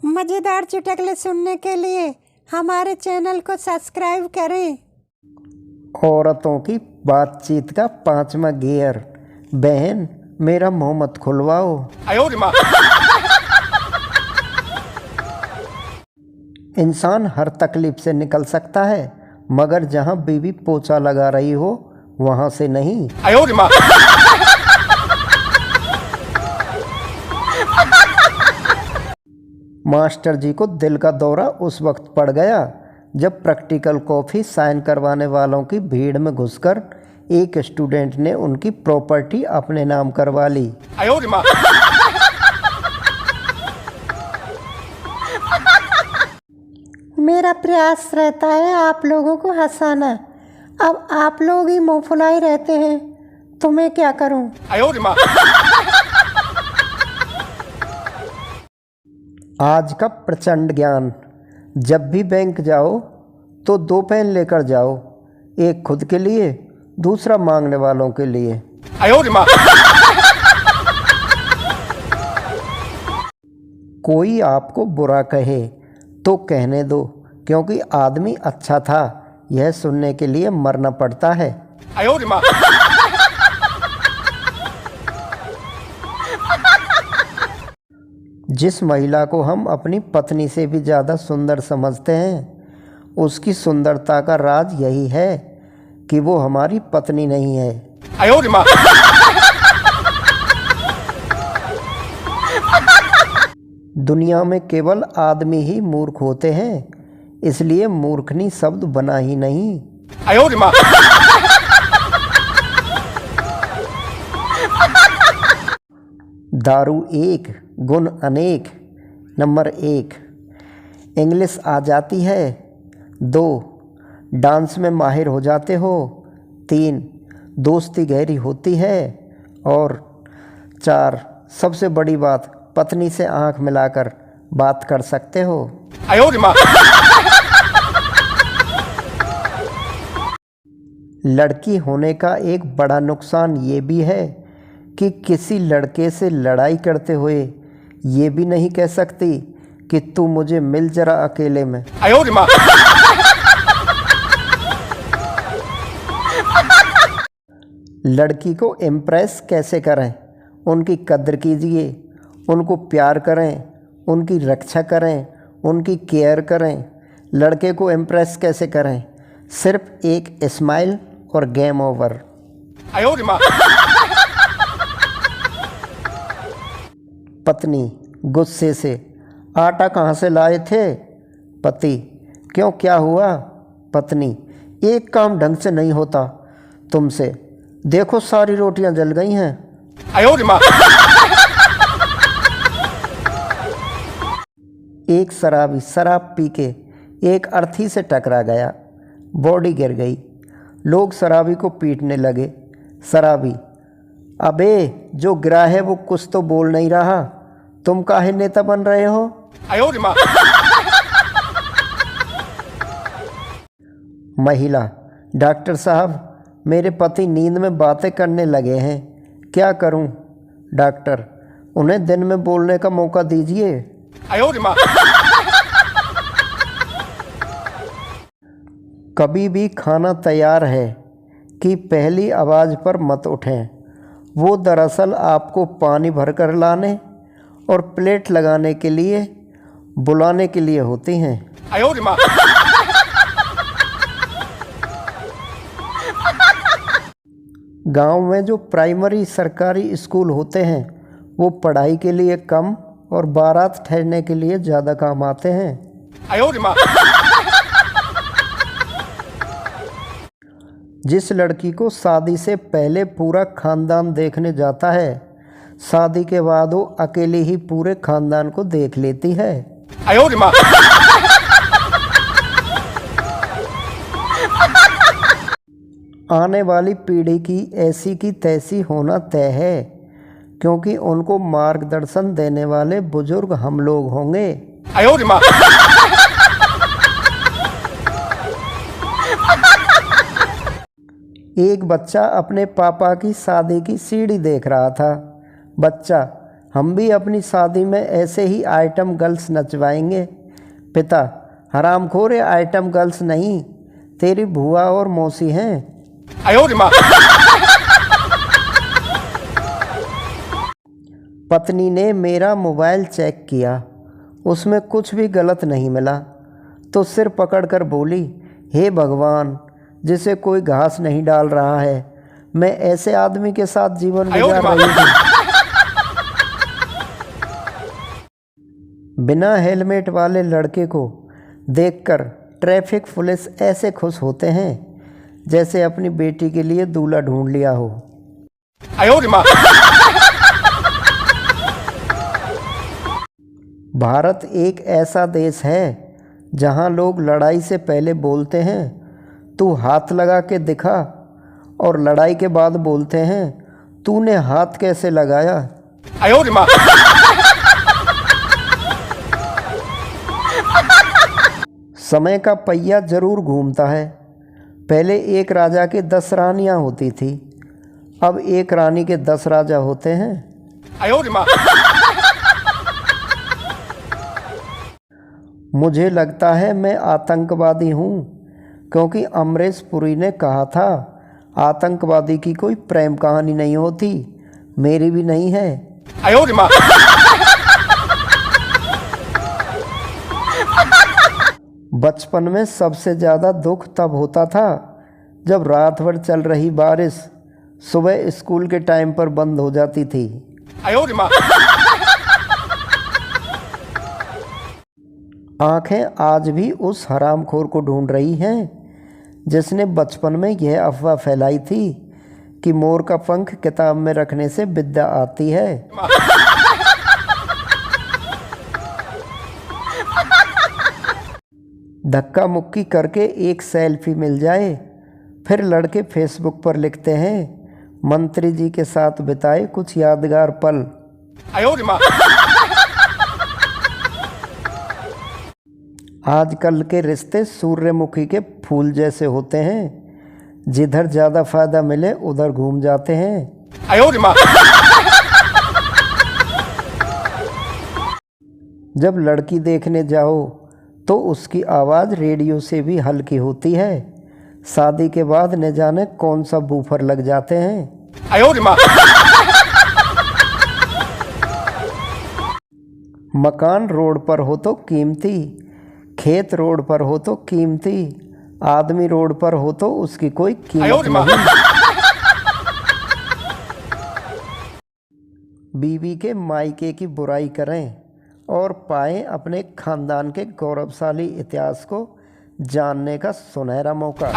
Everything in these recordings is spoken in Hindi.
मज़ेदार चुटकुले सुनने के लिए हमारे चैनल को सब्सक्राइब करें। औरतों की बातचीत का 5वां गियर। बहन, मेरा मुंह मत खुलवाओ। इंसान हर तकलीफ से निकल सकता है, मगर जहां बीवी पोछा लगा रही हो वहां से नहीं। मास्टर जी को दिल का दौरा उस वक्त पड़ गया जब प्रैक्टिकल कॉपी साइन करवाने वालों की भीड़ में घुसकर एक स्टूडेंट ने उनकी प्रॉपर्टी अपने नाम करवा ली। मेरा प्रयास रहता है आप लोगों को हंसाना, अब आप लोग ही मुँह फुलाए रहते हैं तो मैं क्या करूं। आज का प्रचंड ज्ञान। जब भी बैंक जाओ तो 2 पेन लेकर जाओ, एक खुद के लिए, दूसरा मांगने वालों के लिए। कोई आपको बुरा कहे तो कहने दो, क्योंकि आदमी अच्छा था यह सुनने के लिए मरना पड़ता है। जिस महिला को हम अपनी पत्नी से भी ज़्यादा सुंदर समझते हैं, उसकी सुंदरता का राज यही है कि वो हमारी पत्नी नहीं है। दुनिया में केवल आदमी ही मूर्ख होते हैं, इसलिए मूर्खनी शब्द बना ही नहीं। दारू एक, गुण अनेक। नंबर 1, इंग्लिश आ जाती है। 2, डांस में माहिर हो जाते हो। 3, दोस्ती गहरी होती है। और 4, सबसे बड़ी बात, पत्नी से आंख मिलाकर बात कर सकते हो। लड़की होने का एक बड़ा नुकसान ये भी है कि किसी लड़के से लड़ाई करते हुए ये भी नहीं कह सकती कि तू मुझे मिल जरा अकेले में। लड़की को इम्प्रेस कैसे करें? उनकी कद्र कीजिए, उनको प्यार करें, उनकी रक्षा करें, उनकी केयर करें। लड़के को इम्प्रेस कैसे करें? सिर्फ एक स्माइल और गेम ओवर। पत्नी गुस्से से, आटा कहाँ से लाए थे? पति, क्यों, क्या हुआ? पत्नी, एक काम ढंग से नहीं होता तुमसे, देखो सारी रोटियां जल गई हैं। एक शराबी शराब पी के एक अर्थी से टकरा गया, बॉडी गिर गई। लोग शराबी को पीटने लगे। शराबी, अबे जो गिरा है वो कुछ तो बोल नहीं रहा, तुम काहे नेता बन रहे हो? महिला, डॉक्टर साहब, मेरे पति नींद में बातें करने लगे हैं, क्या करूं? डॉक्टर, उन्हें दिन में बोलने का मौका दीजिए। कभी भी खाना तैयार है कि पहली आवाज़ पर मत उठें, वो दरअसल आपको पानी भरकर लाने और प्लेट लगाने के लिए बुलाने के लिए होती हैं। गांव में जो प्राइमरी सरकारी स्कूल होते हैं वो पढ़ाई के लिए कम और बारात ठहरने के लिए ज़्यादा काम आते हैं। जिस लड़की को शादी से पहले पूरा खानदान देखने जाता है, शादी के बाद वो अकेले ही पूरे खानदान को देख लेती है। आने वाली पीढ़ी की ऐसी की तैसी होना तय है, क्योंकि उनको मार्गदर्शन देने वाले बुजुर्ग हम लोग होंगे। एक बच्चा अपने पापा की शादी की सीढ़ी देख रहा था। बच्चा हम भी अपनी शादी में ऐसे ही आइटम गर्ल्स नचवाएंगे। पिता, हरामखोर ये आइटम गर्ल्स नहीं, तेरी भूआ और मौसी हैं। पत्नी ने मेरा मोबाइल चेक किया, उसमें कुछ भी गलत नहीं मिला तो सिर पकड़कर बोली, हे भगवान, जिसे कोई घास नहीं डाल रहा है, मैं ऐसे आदमी के साथ जीवन गुजार रही हूँ। बिना हेलमेट वाले लड़के को देखकर ट्रैफिक पुलिस ऐसे खुश होते हैं जैसे अपनी बेटी के लिए दूल्हा ढूंढ लिया हो। भारत एक ऐसा देश है जहां लोग लड़ाई से पहले बोलते हैं तू हाथ लगा के दिखा, और लड़ाई के बाद बोलते हैं तूने हाथ कैसे लगाया। समय का पहिया जरूर घूमता है। पहले एक राजा के 10 रानियां होती थी, अब एक रानी के 10 राजा होते हैं। मुझे लगता है मैं आतंकवादी हूँ, क्योंकि अमरीश पुरी ने कहा था आतंकवादी की कोई प्रेम कहानी नहीं होती, मेरी भी नहीं है। बचपन में सबसे ज़्यादा दुख तब होता था जब रात भर चल रही बारिश सुबह स्कूल के टाइम पर बंद हो जाती थी। आंखें आज भी उस हरामखोर को ढूंढ रही हैं जिसने बचपन में यह अफवाह फैलाई थी कि मोर का पंख किताब में रखने से विद्या आती है। धक्का मुक्की करके एक सेल्फी मिल जाए, फिर लड़के फेसबुक पर लिखते हैं मंत्री जी के साथ बिताए कुछ यादगार पल। आजकल के रिश्ते सूर्यमुखी के फूल जैसे होते हैं, जिधर ज़्यादा फायदा मिले उधर घूम जाते हैं। जब लड़की देखने जाओ तो उसकी आवाज़ रेडियो से भी हल्की होती है, शादी के बाद न जाने कौन सा बूफर लग जाते हैं। मकान रोड पर हो तो कीमती, खेत रोड पर हो तो कीमती, आदमी रोड पर हो तो उसकी कोई कीमत नहीं। बीवी के मायके की बुराई करें और पाएं अपने खानदान के गौरवशाली इतिहास को जानने का सुनहरा मौका।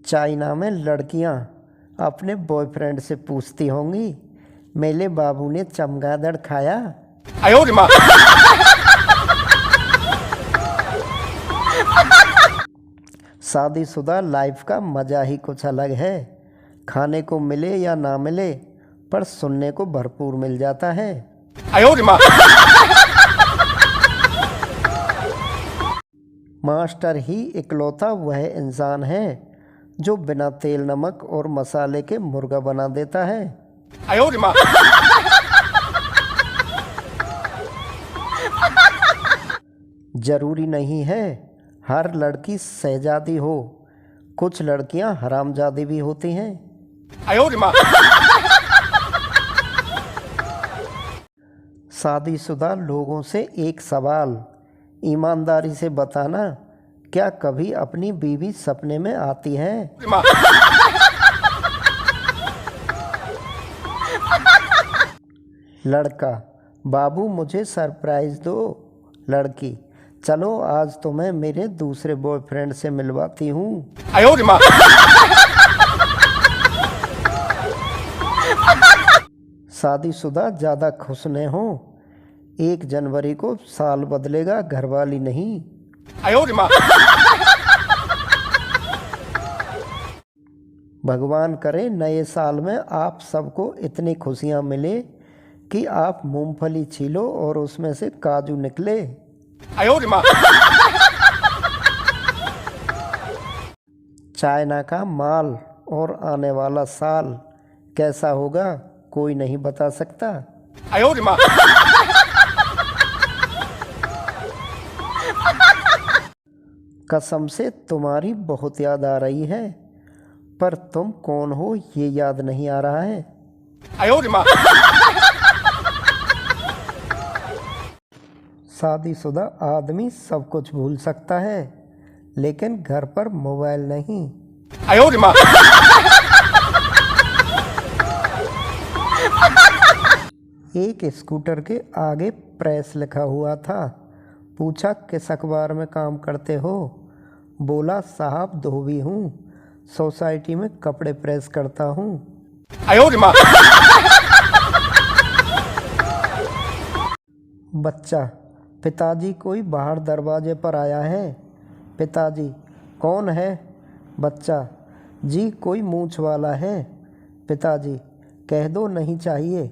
चाइना में लड़कियां अपने बॉयफ्रेंड से पूछती होंगी, मेरे बाबू ने चमगादड़ खाया। शादीशुदा लाइफ का मजा ही कुछ अलग है। खाने को मिले या ना मिले, पर सुनने को भरपूर मिल जाता है। मास्टर ही इकलौता वह इंसान है जो बिना तेल नमक और मसाले के मुर्गा बना देता है। जरूरी नहीं है हर लड़की शहजादी हो, कुछ लड़कियां हरामजादी भी होती हैं। शादीशुदा लोगों से एक सवाल, ईमानदारी से बताना, क्या कभी अपनी बीवी सपने में आती है? लड़का, बाबू मुझे सरप्राइज दो। लड़की, चलो आज तो मैं मेरे दूसरे बॉयफ्रेंड से मिलवाती हूँ। शादीशुदा ज़्यादा खुश न हो, 1 जनवरी को साल बदलेगा, घरवाली नहीं। भगवान करे नए साल में आप सबको इतनी खुशियाँ मिले कि आप मूंगफली छीलो और उसमें से काजू निकले। चाइना का माल और आने वाला साल कैसा होगा कोई नहीं बता सकता। कसम से तुम्हारी बहुत याद आ रही है, पर तुम कौन हो ये याद नहीं आ रहा है। शादीशुदा आदमी सब कुछ भूल सकता है, लेकिन घर पर मोबाइल नहीं। एक स्कूटर के आगे प्रेस लिखा हुआ था। पूछा किस अखबार में काम करते हो? बोला साहब धोबी हूँ, सोसाइटी में कपड़े प्रेस करता हूँ। बच्चा, पिताजी कोई बाहर दरवाजे पर आया है। पिताजी, कौन है? बच्चा, जी कोई मूंछ वाला है। पिताजी, कह दो नहीं चाहिए।